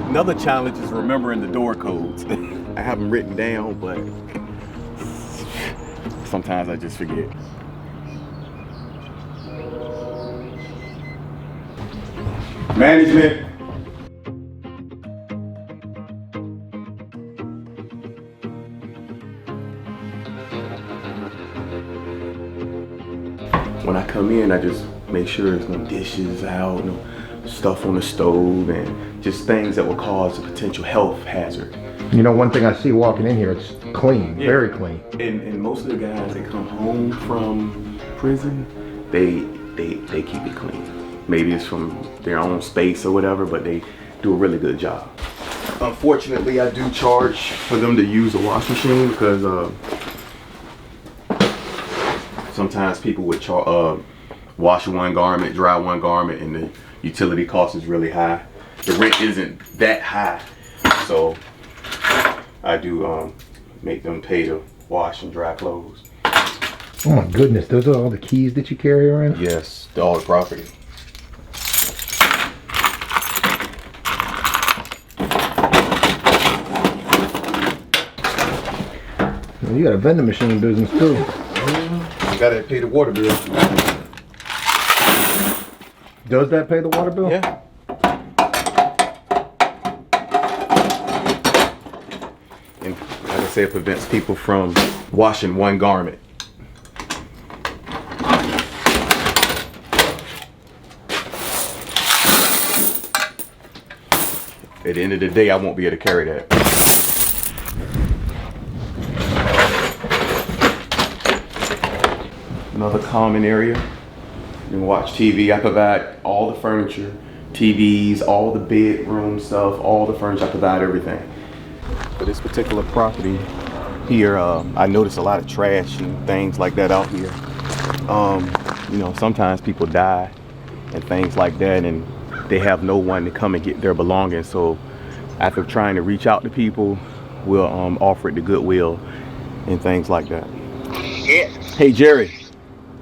Another challenge is remembering the door codes. I have them written down, but sometimes I just forget. Management. When I come in, I just make sure there's no dishes out, no stuff on the stove, and just things that will cause a potential health hazard. You know, one thing I see walking in here, it's clean, yeah. Very clean. And most of the guys that come home from prison, they keep it clean. Maybe it's from their own space or whatever, but they do a really good job. Unfortunately, I do charge for them to use a wash machine because sometimes people would wash one garment, dry one garment, and the utility cost is really high. The rent isn't that high, so I do make them pay to wash and dry clothes. Oh my goodness, those are all the keys that you carry around? Yes, all the property. Well, you got a vending machine business too. You gotta pay the water bill. Does that pay the water bill? Yeah. And like I say, it prevents people from washing one garment. At the end of the day, I won't be able to carry that. Another common area. You can watch TV. I provide all the furniture, TVs, all the bedroom stuff, all the furniture. I provide everything. For this particular property here, I notice a lot of trash and things like that out here. You know, sometimes people die and things like that, and they have no one to come and get their belongings. So after trying to reach out to people, we'll offer it to Goodwill and things like that. Yeah. Hey, Jerry.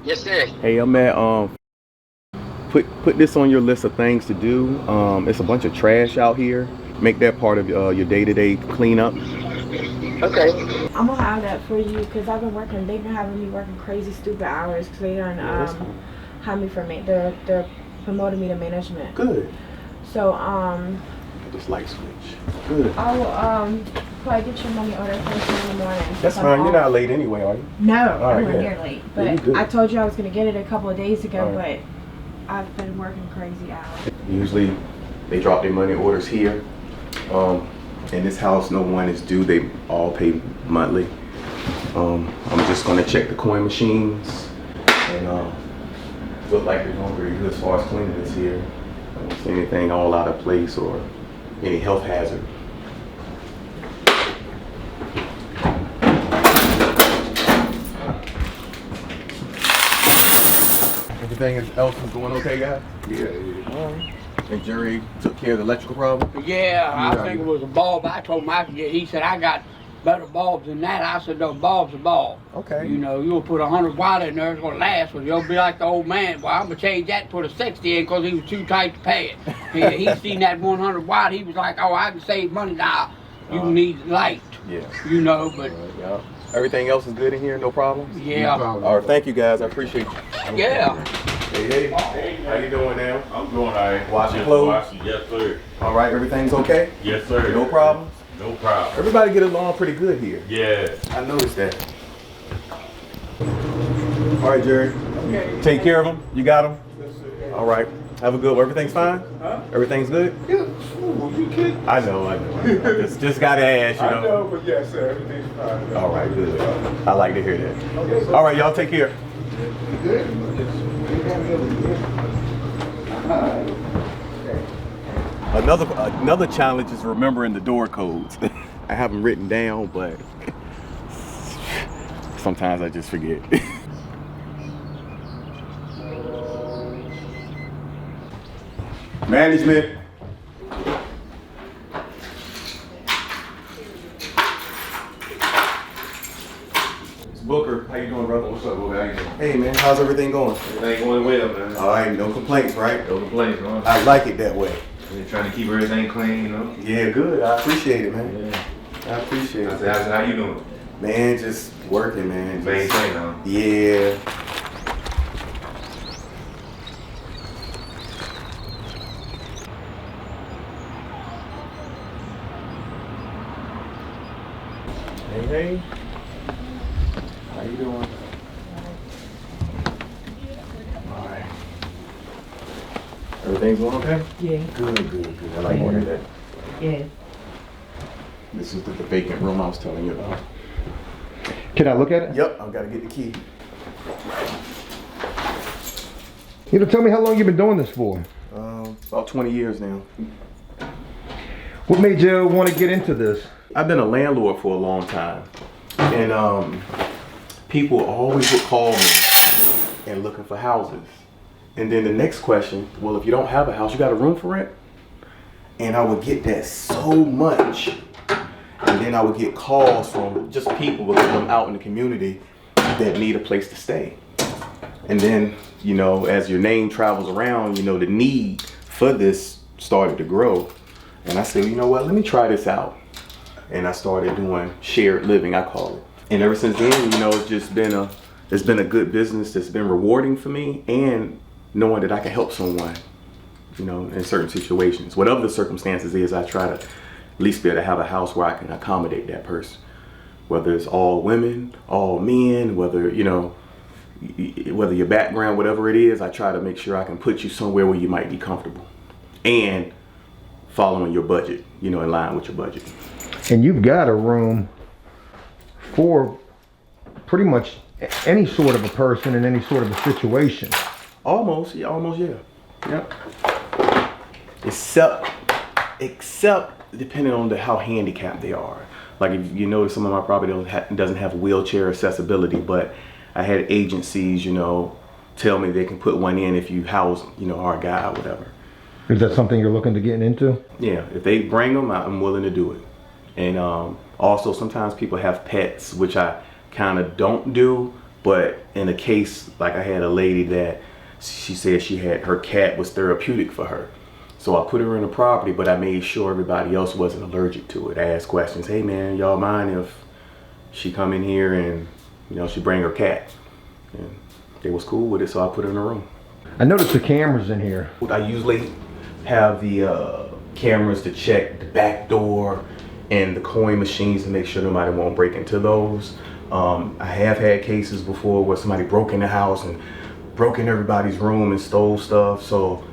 Yes, sir. Hey, I'm at put this on your list of things to do. It's a bunch of trash out here. Make that part of your day-to-day cleanup. Okay. I'm gonna have that for you because I've been working. They've been having me working crazy, stupid hours because they done hired me for they're promoting me to management. Good. So This light switch. Good. I will probably get your money order first thing in the morning. That's fine. You're not late anyway, are you? No, right, I'm not near late. But I told you I was gonna get it a couple of days ago, but I've been working crazy hours. Usually they drop their money orders here. In this house, no one is due. They all pay monthly. I'm just gonna check the coin machines, and look like they're doing pretty good as far as cleaning this here. I don't see anything all out of place or any health hazard. Everything else is going okay, guys? Yeah. And Jerry took care of the electrical problem? Yeah, I think it was a bulb. I told him I could get. He said, I got better bulbs than that. I said, no, bulb's a bulb. Okay. You know, you'll put 100 watt in there, it's going to last, but you'll be like the old man. Well, I'm going to change that and put a 60 in because he was too tight to pay it. He seen that 100 watt. He was like, oh, I can save money now. You need light. Yeah. You know, but. Yeah. Everything else is good in here, no problems? Yeah. All right, thank you guys, I appreciate you. Yeah. Hey, how you doing now? I'm doing all right. Washing clothes? Washing, yes, sir. All right, everything's okay? Yes, sir. No problems? No problem. Everybody get along pretty good here. Yeah. I noticed that. All right, Jerry. Okay. Take care of them. You got them? Yes, sir. All right. Have a good one. Everything's fine? Huh? Everything's good? Yeah. Ooh, you kidding? I know. just got to ask, you know. I know, but yes, sir. Everything's fine. All right, good. I like to hear that. Okay, all right, y'all take care. Another challenge is remembering the door codes. I have them written down, but sometimes I just forget. Management. Booker, how you doing, brother? What's up, Booker? How you doing? Hey, man, how's everything going? Everything going well, man. All right, no complaints, right? No complaints, man. I like it that way. We're trying to keep everything clean, you know? Yeah, good. I appreciate it, man. Yeah. I appreciate I it. said, how you doing? Man, just working, man. Main Just, thing, huh? yeah. Hey. How you doing? All right. Everything's going okay? Yeah. Good. I like to hear that. Yeah. This is the vacant room I was telling you about. Can I look at it? Yep, I've got to get the key. You know, tell me how long you've been doing this for. About 20 years now. What made you want to get into this? I've been a landlord for a long time. And people always would call me and looking for houses. And then the next question, well, if you don't have a house, you got a room for rent? And I would get that so much. And then I would get calls from just people because I'm out in the community that need a place to stay. And then, you know, as your name travels around, you know, the need for this started to grow. And I said, you know what, let me try this out. And I started doing shared living, I call it. And ever since then, you know, it's been a good business that's been rewarding for me, and knowing that I can help someone, you know, in certain situations. Whatever the circumstances is, I try to at least be able to have a house where I can accommodate that person. Whether it's all women, all men, whether, you know, whether your background, whatever it is, I try to make sure I can put you somewhere where you might be comfortable. And following your budget, you know, in line with your budget. And you've got a room for pretty much any sort of a person in any sort of a situation. Almost, yeah. Yep. Except depending on how handicapped they are. Like if you notice, some of my property doesn't have wheelchair accessibility, but I had agencies, you know, tell me they can put one in if you house, you know, our guy or whatever. Is that something you're looking to get into? Yeah, if they bring them, I'm willing to do it. And also sometimes people have pets, which I kind of don't do, but in a case, like I had a lady that she said her cat was therapeutic for her. So I put her in a property, but I made sure everybody else wasn't allergic to it. I asked questions, hey man, y'all mind if she come in here and, you know, she bring her cat? And they was cool with it, so I put her in a room. I noticed the cameras in here. I usually have the cameras to check the back door and the coin machines to make sure nobody won't break into those. I have had cases before where somebody broke in the house and broke in everybody's room and stole stuff. So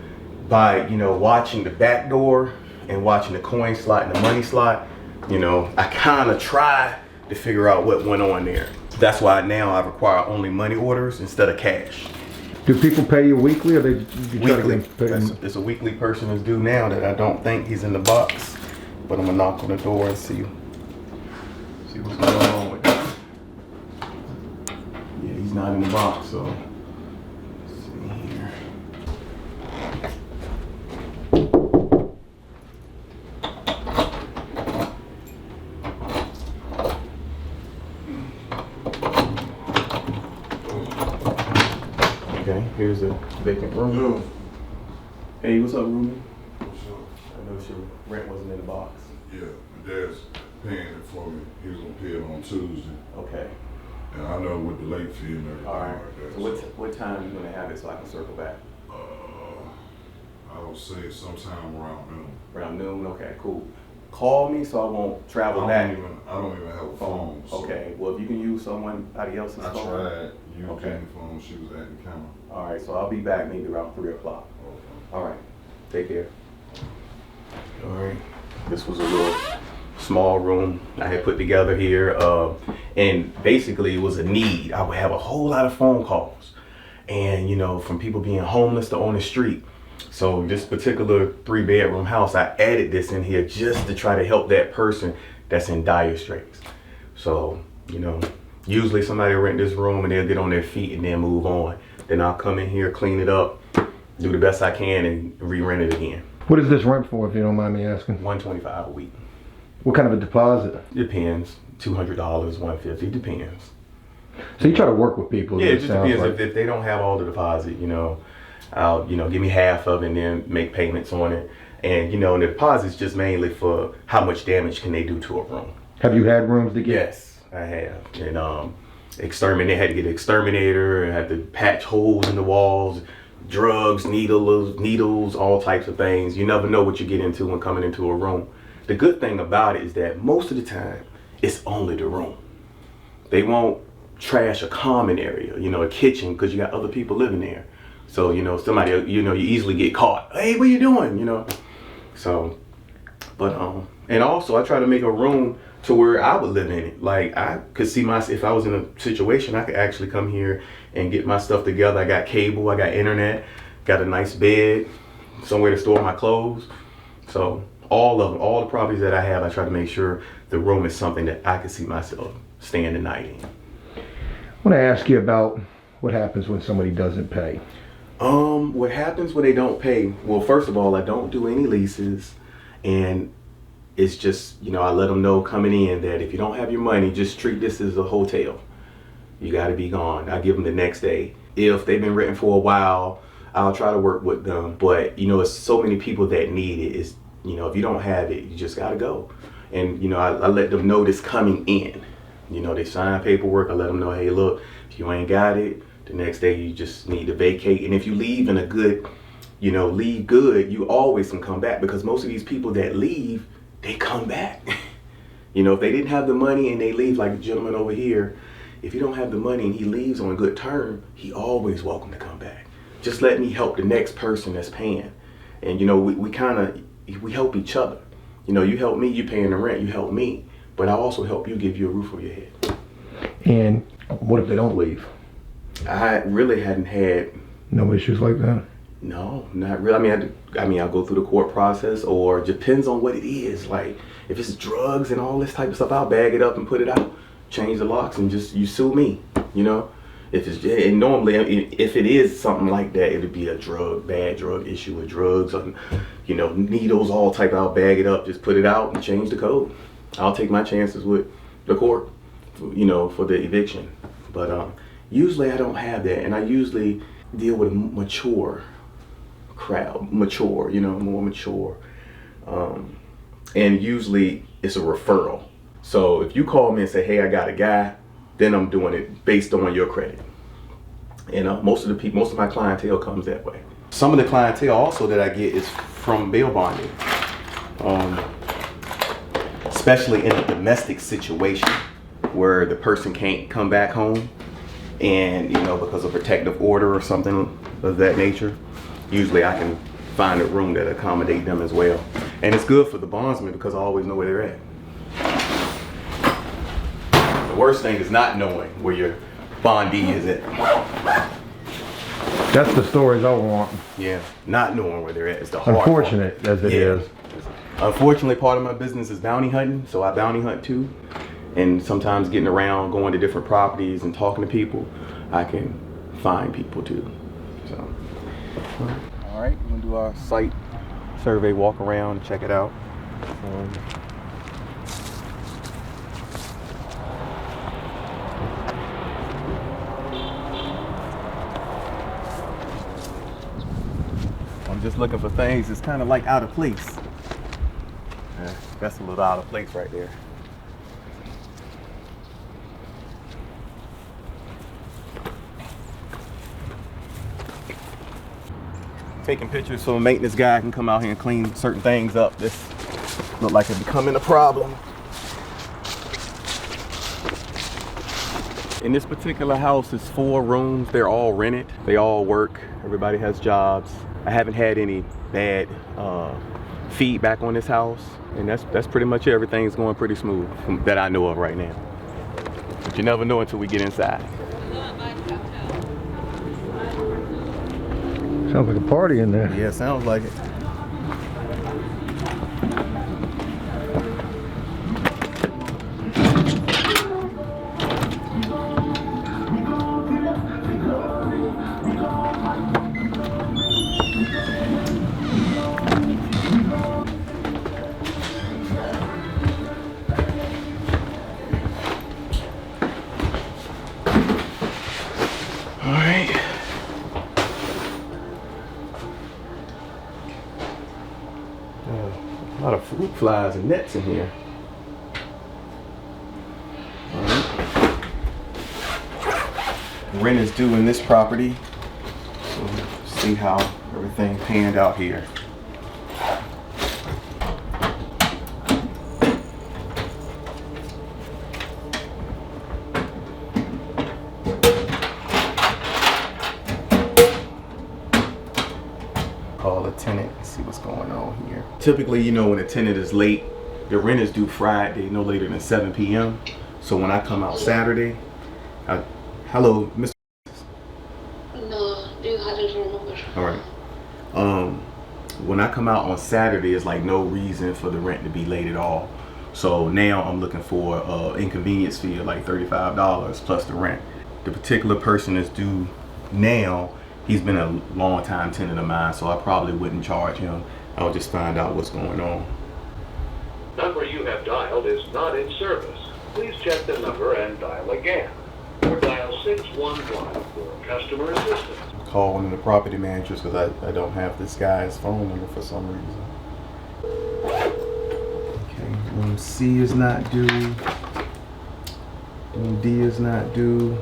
by, you know, watching the back door and watching the coin slot and the money slot, you know, I kind of try to figure out what went on there. That's why now I require only money orders instead of cash. Do people pay you weekly, or they Weekly. It's a weekly person is due now that I don't think he's in the box, but I'm gonna knock on the door and see what's going on with that. Yeah, he's not in the box, so let's see here. Okay, here's a vacant room. Hey, what's up, Ruben? I noticed your rent wasn't in the box. Yeah, my dad's paying it for me. He was gonna pay it on Tuesday. Okay. And I know with the late fee and everything All right. like that. So what time are you gonna have it so I can circle back? I would say sometime around noon. Around noon? Okay, cool. Call me so I won't travel back. I don't even have a phone. So Okay, well if you can use somebody else's I phone. tried using Okay. Jenny's phone. She was at the camera. All right, so I'll be back maybe around 3 o'clock. Okay. All right, take care. All right, this was a little small room I had put together here, and basically it was a need. I would have a whole lot of phone calls, and you know, from people being homeless to on the street. So this particular 3-bedroom house, I added this in here just to try to help that person that's in dire straits. So, you know, usually somebody will rent this room and they'll get on their feet and then move on. Then I'll come in here, clean it up, do the best I can, and re-rent it again. What is this rent for, if you don't mind me asking? $125 a week. What kind of a deposit? Depends. $200, $150, depends. So you try to work with people. Yeah, it just sounds depends. like. If they don't have all the deposit, I'll, give me half of it and then make payments on it. And, and the deposit's just mainly for how much damage can they do to a room. Have you had rooms to get? Yes, I have. And had to get an exterminator, and had to patch holes in the walls, drugs, needles, all types of things. You never know what you get into when coming into a room. The good thing about it is that most of the time, it's only the room. They won't trash a common area, a kitchen, because you got other people living there. So, somebody, you easily get caught. Hey, what you doing? So, but, and also I try to make a room to where I would live in it. Like, I could see if I was in a situation, I could actually come here and get my stuff together. I got cable, I got internet, got a nice bed, somewhere to store my clothes. So all of them, all the properties that I have, I try to make sure the room is something that I could see myself staying the night in. I want to ask you about what happens when somebody doesn't pay. What happens when they don't pay? Well, first of all, I don't do any leases, and it's just, I let them know coming in that if you don't have your money, just treat this as a hotel. You got to be gone. I give them the next day. If they've been renting for a while, I'll try to work with them. But, it's so many people that need it. It's, if you don't have it, you just got to go. And, I let them know this coming in. They sign paperwork. I let them know, hey, look, if you ain't got it, the next day you just need to vacate. And if you leave in a good, leave good, you always can come back, because most of these people that leave, they come back. If they didn't have the money and they leave, like the gentleman over here, if you don't have the money and he leaves on a good term, he always welcome to come back. Just let me help the next person that's paying. And we help each other. You help me, you paying the rent, you help me, but I also help you, give you a roof over your head. And what if they don't leave? I really hadn't had No issues like that? No, not really. I'll go through the court process, or it depends on what it is. Like, if it's drugs and all this type of stuff, I'll bag it up and put it out, change the locks, and just, you sue me, If it's, and normally, if it is something like that, it'd be a bad drug issue with drugs, or, needles, all type. I'll bag it up, just put it out and change the code. I'll take my chances with the court, for the eviction. But usually I don't have that, and I usually deal with a mature crowd, more mature. And usually it's a referral. So if you call me and say, hey, I got a guy, then I'm doing it based on your credit. And most of my clientele comes that way. Some of the clientele also that I get is from bail bonding, especially in a domestic situation where the person can't come back home, and because of protective order or something of that nature. Usually I can find a room that accommodate them as well. And it's good for the bondsman, because I always know where they're at. The worst thing is not knowing where your bondee is at. That's the stories I want. Yeah, not knowing where they're at is the hard Unfortunate part. as it is. Unfortunately, part of my business is bounty hunting, so I bounty hunt too. And sometimes getting around, going to different properties and talking to people, I can find people too. So, all right, we're gonna do our site survey, walk around, and check it out. I'm just looking for things that's kind of like out of place. That's a little out of place right there. Taking pictures so a maintenance guy can come out here and clean certain things up. This look like it's becoming a problem. In this particular house, it's 4 rooms. They're all rented. They all work. Everybody has jobs. I haven't had any bad feedback on this house, and that's pretty much it. Everything's going pretty smooth that I know of right now. But you never know until we get inside. Sounds like a party in there. Yeah, sounds like it. lot of fruit flies and nets in here. Alright. Rent is due in this property. So see how everything panned out here. Call the tenant and see what's going on here. Typically, you know, when a tenant is late, the rent is due Friday, no later than 7 p.m. So when I come out Saturday, hello, Mr. No, do you have his number? All right. When I come out on Saturday, it's like no reason for the rent to be late at all. So now I'm looking for inconvenience fee of like $35 plus the rent. The particular person is due now. He's been a long time tenant of mine, so I probably wouldn't charge him. I'll just find out what's going on. Number you have dialed is not in service. Please check the number and dial again. Or dial 611 for customer assistance. Call one of the property managers because I don't have this guy's phone number for some reason. Okay, room C is not due. Room D is not due.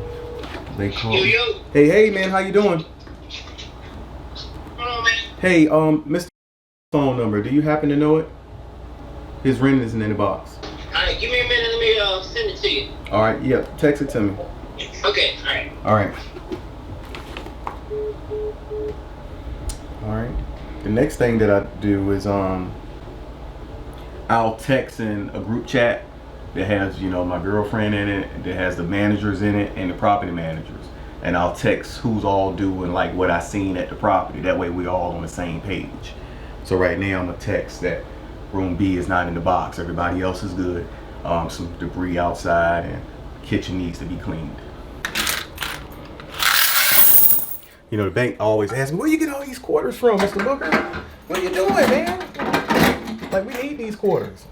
They call. Yo. Hey man, how you doing? Hold on, man. Hey, Mr. phone number, do you happen to know it? His rent isn't in the box. Alright, give me a minute, let me send it to you. Alright, yeah, text it to me. Okay, alright. Alright. Alright. The next thing that I do is I'll text in a group chat that has, you know, my girlfriend in it, that has the managers in it and the property managers. And I'll text who's all due and like what I seen at the property. That way we all on the same page. So right now I'm gonna text that room B is not in the box. Everybody else is good. Some debris outside and kitchen needs to be cleaned. You know, the bank always asks me, where you get all these quarters from, Mr. Booker? What are you doing, man? Like, we need these quarters.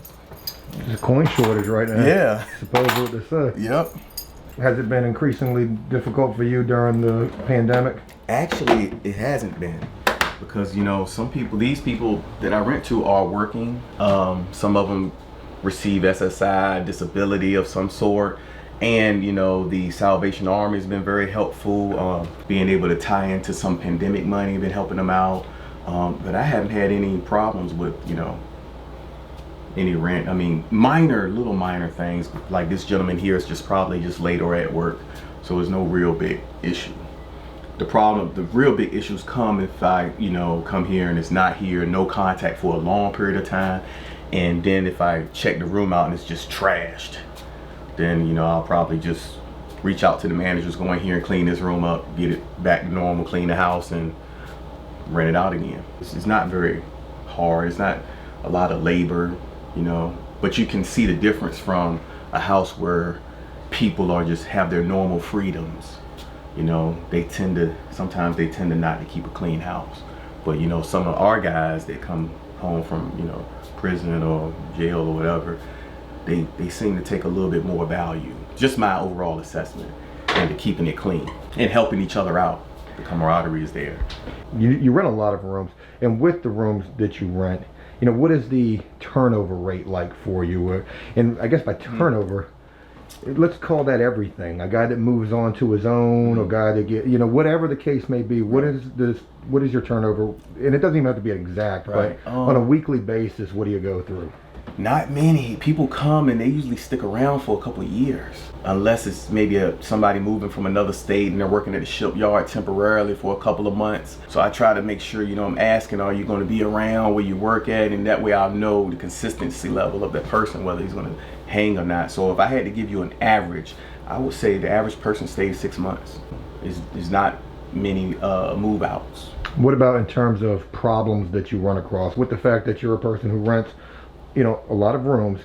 There's a coin shortage right now. Yeah. Suppose what they say. Yep. Has it been increasingly difficult for you during the pandemic? Actually, it hasn't been. Because, you know, these people that I rent to are working. Some of them receive SSI, disability of some sort. And, you know, the Salvation Army has been very helpful. Being able to tie into some pandemic money, been helping them out. But I haven't had any problems with, you know, any rent. I mean, little minor things. Like this gentleman here is probably just late or at work. So there's no real big issue. The real big issues come if I, you know, come here and it's not here, no contact for a long period of time. And then if I check the room out and it's just trashed, then, you know, I'll probably just reach out to the managers, go in here and clean this room up, get it back to normal, clean the house and rent it out again. It's not very hard. It's not a lot of labor, you know, but you can see the difference from a house where people have their normal freedoms. You know, sometimes they tend to not to keep a clean house. But, you know, some of our guys that come home from, you know, prison or jail or whatever, they seem to take a little bit more value. Just my overall assessment into keeping it clean and helping each other out. The camaraderie is there. You rent a lot of rooms, and with the rooms that you rent, you know, what is the turnover rate like for you? And I guess by turnover, let's call that everything. A guy that moves on to his own, a guy that you know, whatever the case may be. What is your turnover? And it doesn't even have to be exact, right. But on a weekly basis, what do you go through? Not many. People come and they usually stick around for a couple of years. Unless it's maybe somebody moving from another state and they're working at a shipyard temporarily for a couple of months. So I try to make sure, you know, I'm asking, are you going to be around where you work at? And that way I'll know the consistency level of that person, whether he's going to hang or not. So if I had to give you an average, I would say the average person stays 6 months. There's not many move outs. What about in terms of problems that you run across with the fact that you're a person who rents, you know, a lot of rooms?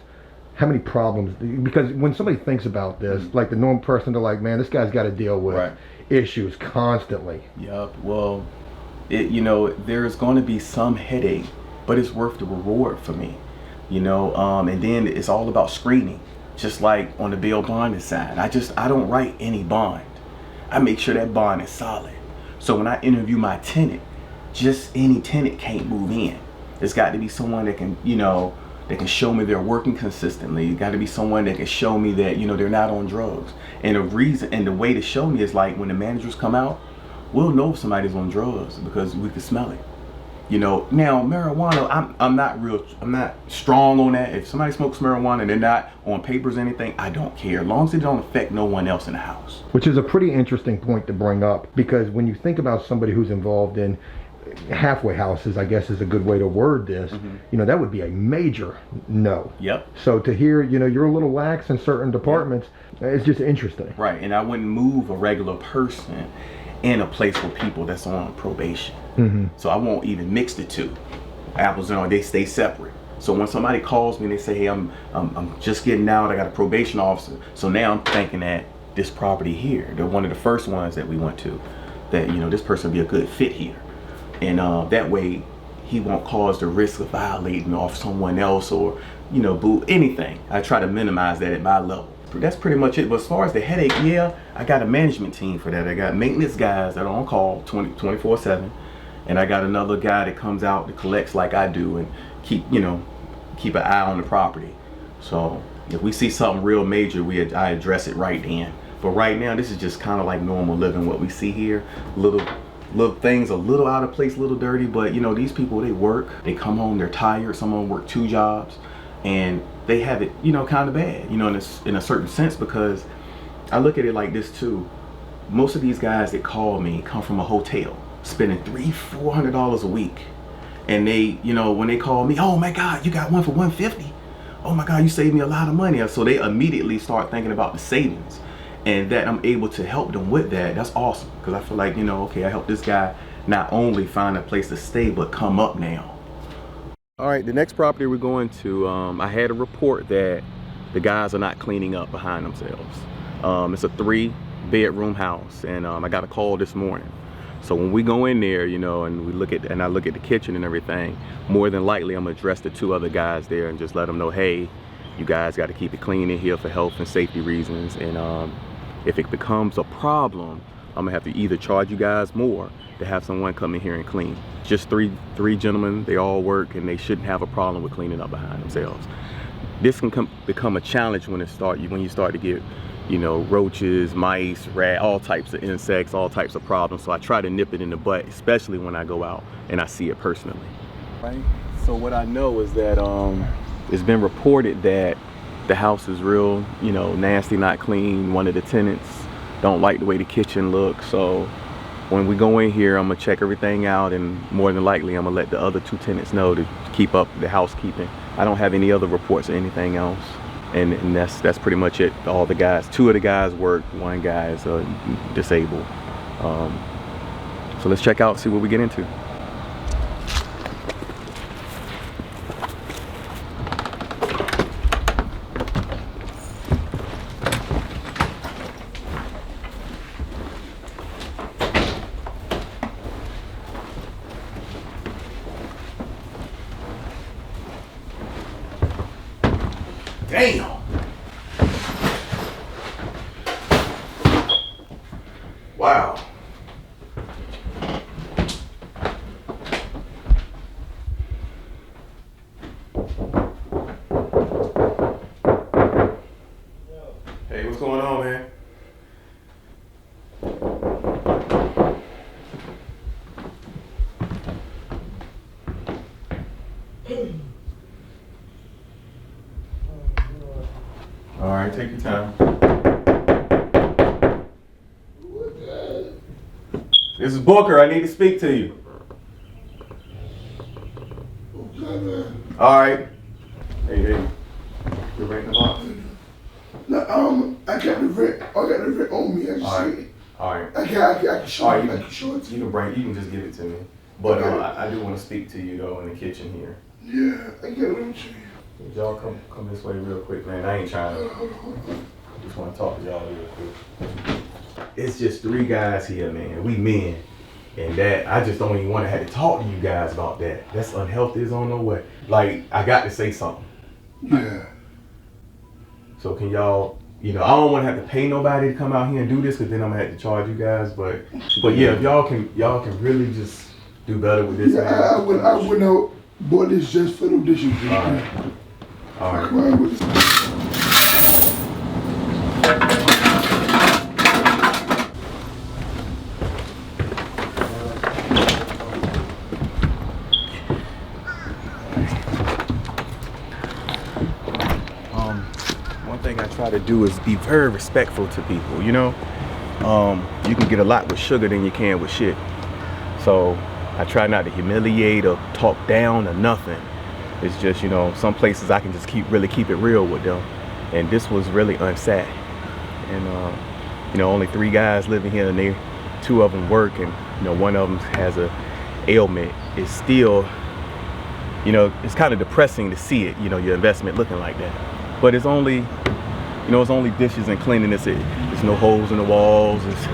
How many problems? Because when somebody thinks about this, like the normal person, they're like, man, this guy's got to deal with issues constantly. Yep. Well, you know, there's going to be some headache, but it's worth the reward for me. You know, and then it's all about screening. Just like on the bail bonding side, I don't write any bond. I make sure that bond is solid. So when I interview my tenant, just any tenant can't move in. It's got to be someone that can, you know, that can show me they're working consistently. It's got to be someone that can show me that, you know, they're not on drugs. And the reason and the way to show me is like when the managers come out, we'll know if somebody's on drugs because we can smell it. You know, now marijuana, I'm not strong on that. If somebody smokes marijuana and they're not on papers or anything, I don't care, as long as it don't affect no one else in the house. Which is a pretty interesting point to bring up, because when you think about somebody who's involved in halfway houses, I guess is a good way to word this, you know, that would be a major no. Yep. So to hear, you know, you're a little lax in certain departments, it's just interesting. Right. And I wouldn't move a regular person in a place with people that's on probation. So I won't even mix the two. Apples and oranges, they stay separate. So when somebody calls me and they say, hey, I'm just getting out, I got a probation officer. So now I'm thinking that this property here, they're one of the first ones that we went to, that, you know, this person would be a good fit here. And that way he won't cause the risk of violating off someone else or, you know, anything. I try to minimize that at my level. That's pretty much it. But as far as the headache, yeah, I got a management team for that. I got maintenance guys that are on call 24/7. And I got another guy that comes out that collects like I do and keep an eye on the property. So if we see something real major, I address it right then. But right now, this is just kind of like normal living, what we see here. Little things a little out of place, a little dirty, but you know, these people, they work, they come home, they're tired. Some of them work 2 jobs and they have it, you know, kind of bad, you know, in a certain sense, because I look at it like this too. Most of these guys that call me come from a hotel, spending $300-400 a week. And they, you know, when they call me, oh my God, you got one for $150. Oh my God, you saved me a lot of money. So they immediately start thinking about the savings, and that I'm able to help them with that. That's awesome, because I feel like, you know, okay, I helped this guy not only find a place to stay, but come up now. All right, the next property we're going to, I had a report that the guys are not cleaning up behind themselves. It's a 3-bedroom house, and I got a call this morning. So when we go in there, you know, and I look at the kitchen and everything, more than likely I'm gonna address the 2 other guys there and just let them know, hey, you guys got to keep it clean in here for health and safety reasons. And if it becomes a problem, I'm gonna have to either charge you guys more to have someone come in here and clean. Just three gentlemen, they all work, and they shouldn't have a problem with cleaning up behind themselves. This can become a challenge when you start to get, you know, roaches, mice, rat, all types of insects, all types of problems. So I try to nip it in the butt, especially when I go out and I see it personally. Right. So what I know is that it's been reported that the house is real, you know, nasty, not clean. One of the tenants don't like the way the kitchen looks. So when we go in here, I'm gonna check everything out, and more than likely I'm gonna let the other 2 tenants know to keep up the housekeeping. I don't have any other reports or anything else. And that's pretty much it. All the guys, 2 of the guys work, 1 guy is disabled. So let's check out, see what we get into. Damn! Wow. Hey, what's going on, man? All right, take your time. This is Booker. I need to speak to you. Okay, man. All right. Hey. You're renting the box? No, I got the rent. I got the rent on me. I just see it. All right. I can show All right, it. I can show it to you. You can just give it to me. But Okay. I do want to speak to you though in the kitchen here. Yeah, I got it to you. Y'all come this way real quick, man. I ain't trying to. I just want to talk to y'all real quick. It's just 3 guys here, man. We men. And that, I just don't even want to have to talk to you guys about that. That's unhealthy as on no way. Like, I got to say something. Yeah. So can y'all, you know, I don't want to have to pay nobody to come out here and do this, because then I'm going to have to charge you guys. But yeah, if y'all can really just do better with this. Yeah, I would know. Boy, this just for them dishes. All right. Come on with this. One thing I try to do is be very respectful to people, you know? You can get a lot with sugar than you can with shit. So I try not to humiliate or talk down or nothing. It's just, you know, some places I can just really keep it real with them. And this was really unsat. And, you know, only 3 guys living here, and 2 of them work, and, you know, one of them has a ailment. It's still, you know, it's kind of depressing to see it, you know, your investment looking like that. But it's only, you know, it's only dishes and cleanliness. There's no holes in the walls. It's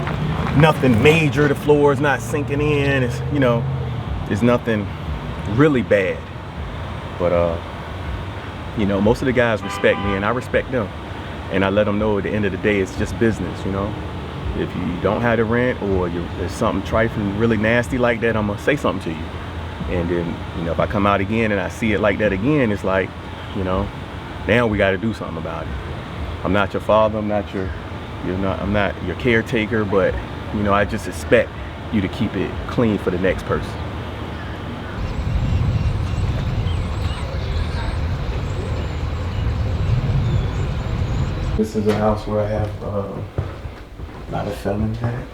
nothing major. The floor is not sinking in. It's, you know, it's nothing really bad. But, you know, most of the guys respect me, and I respect them. And I let them know at the end of the day, it's just business, you know. If you don't have the rent, or there's something trifling really nasty like that, I'm gonna say something to you. And then, you know, if I come out again and I see it like that again, it's like, you know, now we got to do something about it. I'm not your father. I'm not your caretaker, but, you know, I just expect you to keep it clean for the next person. This is a house where I have a lot of felons in it.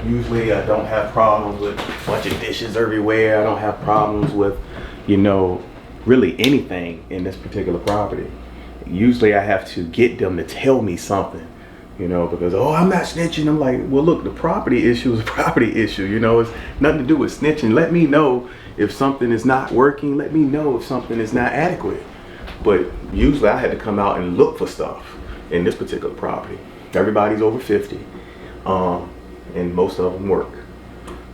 Usually I don't have problems with a bunch of dishes everywhere. I don't have problems with, you know, really anything in this particular property. Usually I have to get them to tell me something, you know, because, oh, I'm not snitching. I'm like, well, look, the property issue is a property issue, you know. It's nothing to do with snitching. Let me know if something is not working. Let me know if something is not adequate. But usually I had to come out and look for stuff in this particular property. Everybody's over 50. And most of them work.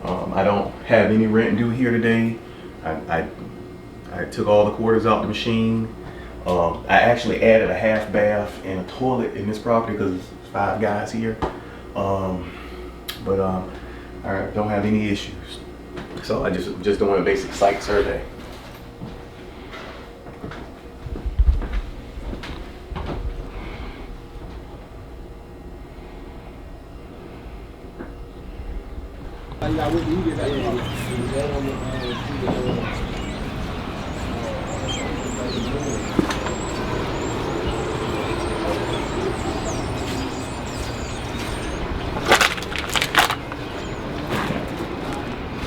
I don't have any rent due here today. I took all the quarters out the machine. I actually added a half bath and a toilet in this property because there's 5 guys here. But I don't have any issues. So I just doing a basic site survey.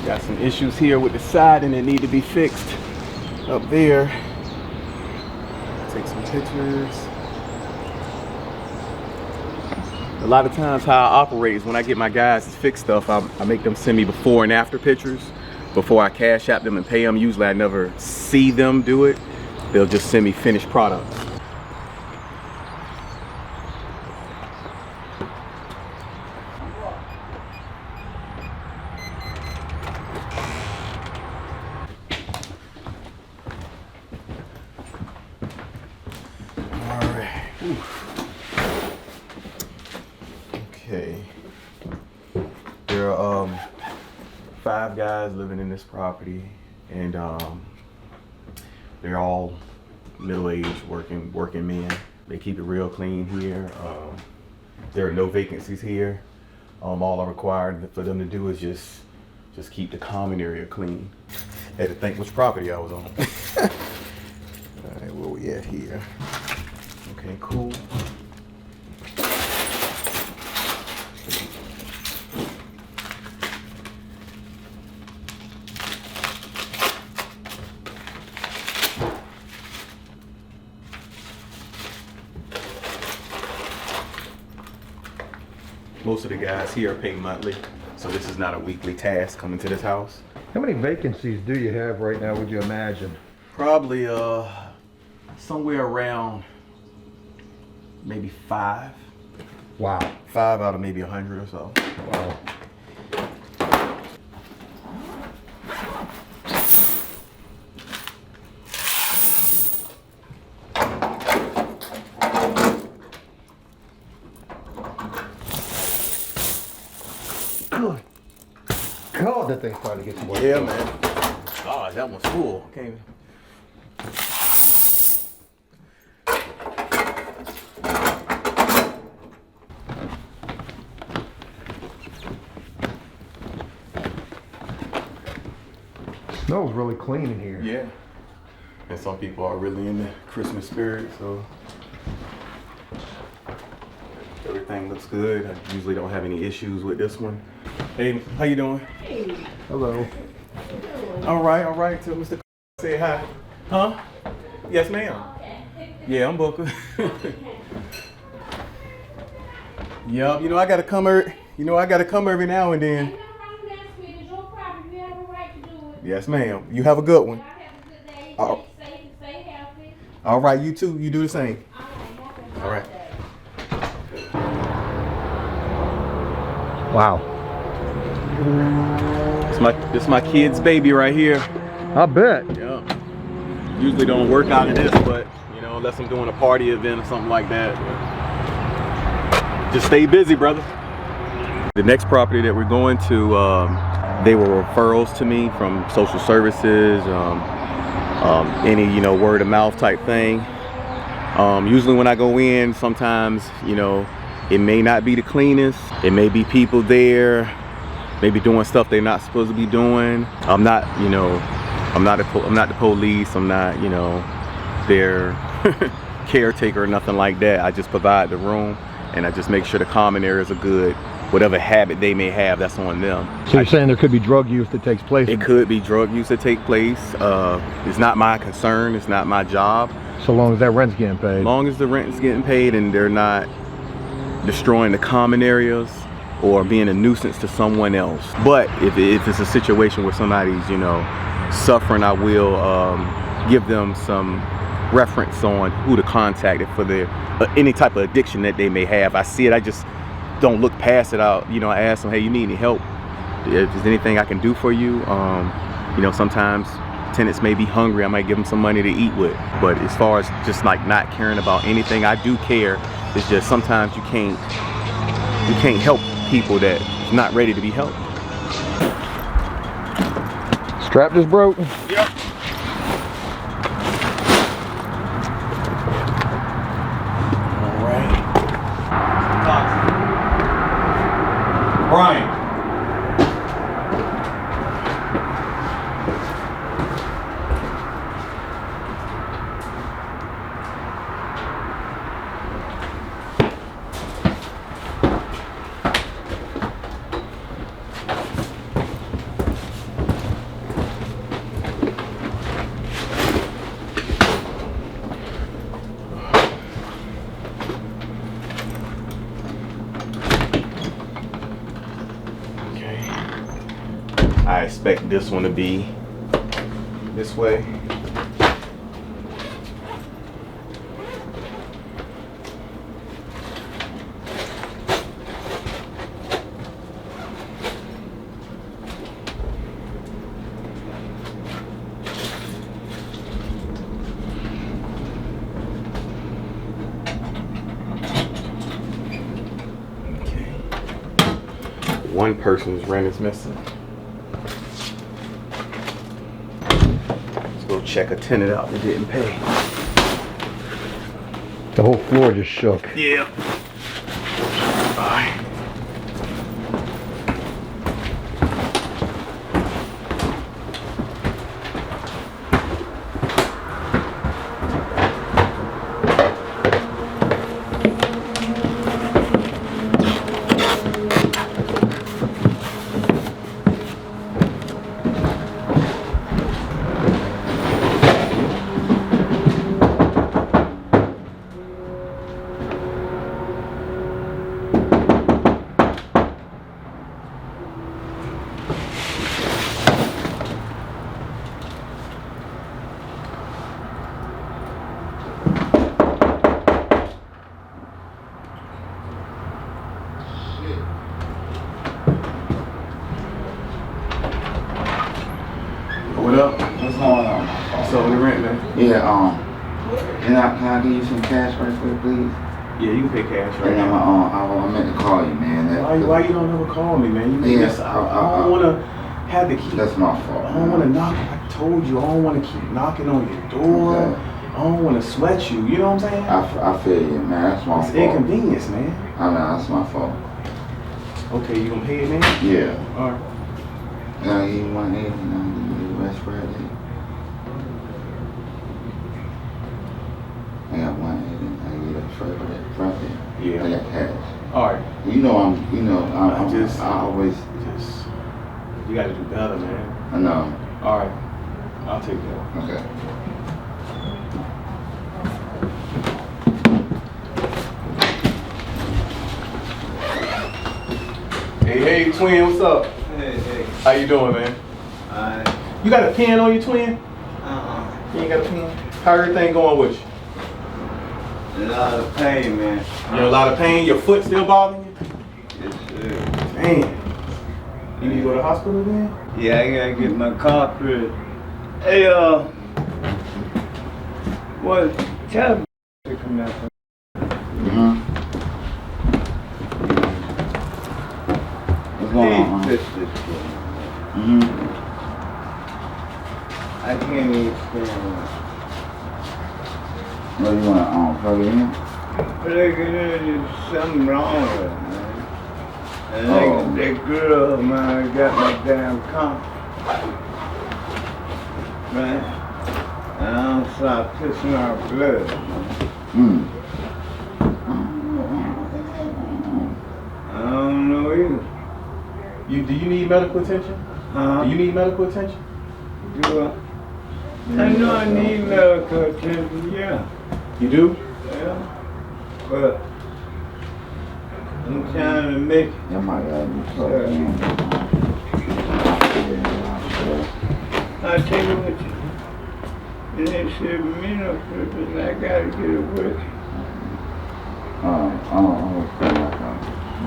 Got some issues here with the siding that need to be fixed up there. Take some pictures. A lot of times how I operate is when I get my guys to fix stuff, I make them send me before and after pictures before I cash out them and pay them. Usually I never see them do it. They'll just send me finished products. Okay, there are 5 guys living in this property, and they're all middle-aged working men. They keep it real clean here. There are no vacancies here. All I required for them to do is just keep the common area clean. Had to think which property I was on. All right, where we at here? Okay, cool. Most of the guys here are paid monthly, so this is not a weekly task coming to this house. How many vacancies do you have right now, would you imagine? Probably somewhere around maybe 5. Wow. 5 out of maybe 100 or so. Wow. God, that thing's starting to get some work. Yeah, man. God, that one's full. Okay. Smells really clean in here. Yeah. And some people are really in the Christmas spirit, so everything looks good. I usually don't have any issues with this one. Hey, how you doing? Hey. Hello. All right. Tell Mr. Say hi. Huh? Yes, ma'am. Yeah, I'm Booker. Yup, I gotta come every now and then. Yes, ma'am. You have a good one. All right, you too. You do the same. All right. Wow. It's my kid's baby right here. I bet. Yeah. Usually don't work out of this, but unless I'm doing a party event or something like that. Just stay busy, brother. The next property that we're going to, they were referrals to me from social services, any word of mouth type thing. Usually when I go in, sometimes it may not be the cleanest. It may be people there, maybe doing stuff they're not supposed to be doing. I'm not the police. I'm not their caretaker or nothing like that. I just provide the room and I just make sure the common areas are good. Whatever habit they may have, that's on them. So you're saying there could be drug use that takes place? It could be drug use that take place. It's not my concern. It's not my job. So long as that rent's getting paid. As long as the rent's getting paid and they're not destroying the common areas or being a nuisance to someone else. But if it's a situation where somebody's suffering, I will give them some reference on who to contact for their any type of addiction that they may have. I see it, I just don't look past it out. I ask them, hey, you need any help? If there's anything I can do for you, sometimes tenants may be hungry. I might give them some money to eat with. But as far as just like not caring about anything, I do care. It's just sometimes you can't help people that is not ready to be helped. Strap just broke. Yep. All right. Brian. I expect this one to be this way. Okay. One person's rent is missing. Go check a tenant out that didn't pay. The whole floor just shook. Yeah. Bye. What up? What's going on? So the rent, man? Yeah, can I give you some cash right quick, please? Yeah, you can pay cash right And now. I meant to call you, man. Why you don't ever call me, man? You make Yeah, this. I don't wanna. had to keep. That's my fault. I don't want to knock. I told you I don't want to keep knocking on your door. Okay. I don't want to sweat you. You know what I'm saying? I feel you, man. That's my It's fault. inconvenience, man. I know, that's my fault. Okay, you gonna pay it, man? Yeah. All right. Now you want it, and West Friday. I got 180. I get that Friday. Yeah. I got cash. All right. I always. You gotta do better, man. I know. All right. I'll take that. Okay. Hey, twin, what's up? Hey. How you doing, man? Alright. You got a pen on you, twin? You ain't got a pen? How everything going with you? A lot of pain, man. You in a lot of pain? Your foot still bothering you? Yes, sir. Man. You need to go to the hospital then? Yeah, I gotta get my car fixed. Hey, tell me to come out. What's going on? Fix this shit. I can't even stand it. What do you want? Plug it in? But there's something wrong with it, man. And that girl of mine got my damn car. Right? And I don't stop pissing out blood, man. I don't know either. Do you need medical attention? Do you need medical attention? Do I know I need medical attention, yeah. You do? Yeah. But I'm trying to make That might gotta be plugged in. I'll tell you what it ain't serving me no purpose. I gotta get it working.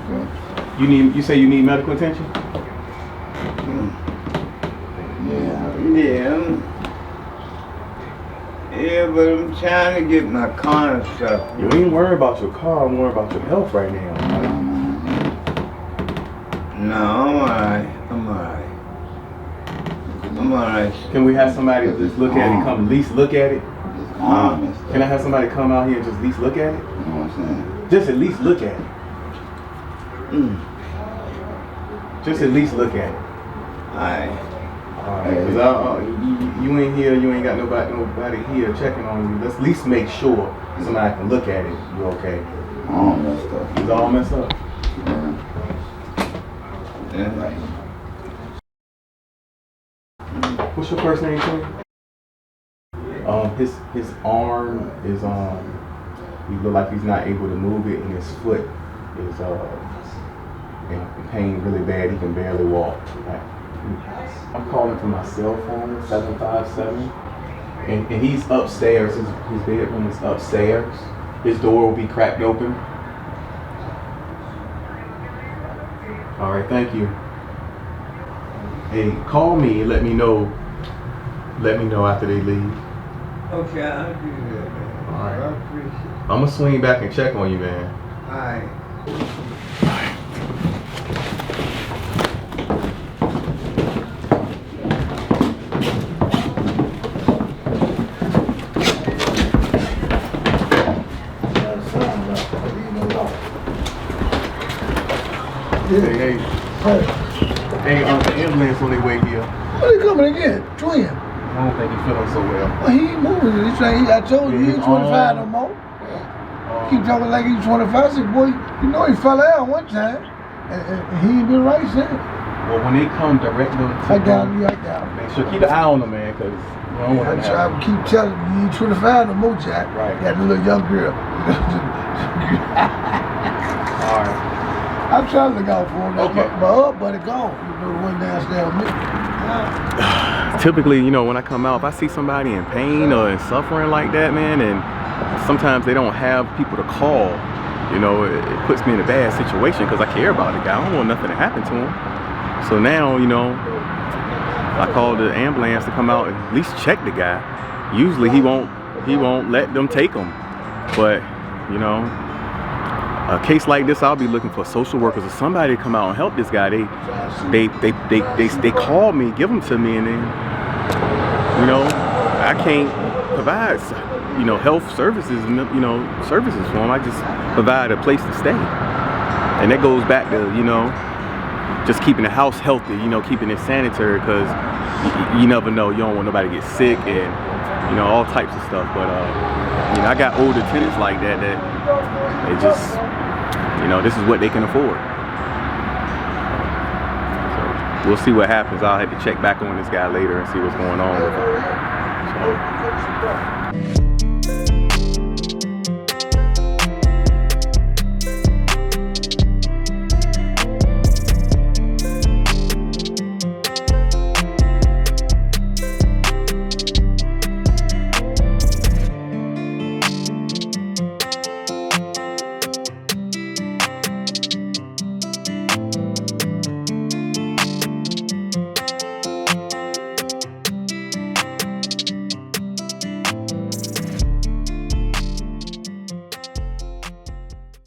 Okay. You say you need medical attention? Yeah, but I'm trying to get my car and stuff. You ain't worried about your car, I'm worried about your health right now. No, I'm alright. Can we have somebody just look at it, come at least look at it? Can I have somebody come out here and just at least look at it? You know what I'm saying? Just at least look at it. Just at least look at it. Alright. Alright, you ain't here, you ain't got nobody here checking on you. Let's at least make sure somebody can look at it. You okay? All messed up. It's all messed up. Yeah. What's your first name, Tony? His arm is he look like he's not able to move it, and his foot is in pain really bad. He can barely walk. I'm calling from my cell phone, 757, and he's upstairs. His bedroom is upstairs. His door will be cracked open. All right, thank you. Hey, call me and let me know. Let me know after they leave. Okay, I'll do that, man. All right. I appreciate it. I'm gonna swing back and check on you, man. Alright. Hey, the ambulance on their way here. When they coming again? Twin. I don't think he's feeling so well. Well, he ain't moving. He's like, I told you, he ain't 25 no more. Keep talking like he's 25. I said, boy, you know he fell out one time. And he ain't been right since. Well, when they come, direct them to I got him. make sure, keep an eye on them, man, because you don't want I to try to keep telling him, you ain't 25 no more, Jack. Right. Got the little young girl. All right. I'm trying to look out for him. Okay. But up, buddy, gone. You know, the one downstairs with me. Typically, you know, when I come out, if I see somebody in pain or in suffering like that, man, and sometimes they don't have people to call, you know, it puts me in a bad situation because I care about the guy. I don't want nothing to happen to him. So now, you know, I called the ambulance to come out and at least check the guy. Usually he won't let them take him. But, you know, a case like this, I'll be looking for social workers or somebody to come out and help this guy. They call me, give them to me, and then, you know, I can't provide, you know, health services, you know, services for them. I just provide a place to stay. And that goes back to, you know, just keeping the house healthy, you know, keeping it sanitary, because you never know. You don't want nobody to get sick and, you know, all types of stuff. But, you know, I got older tenants like that they just, you know, this is what they can afford. So we'll see what happens. I'll have to check back on this guy later and see what's going on with him. So.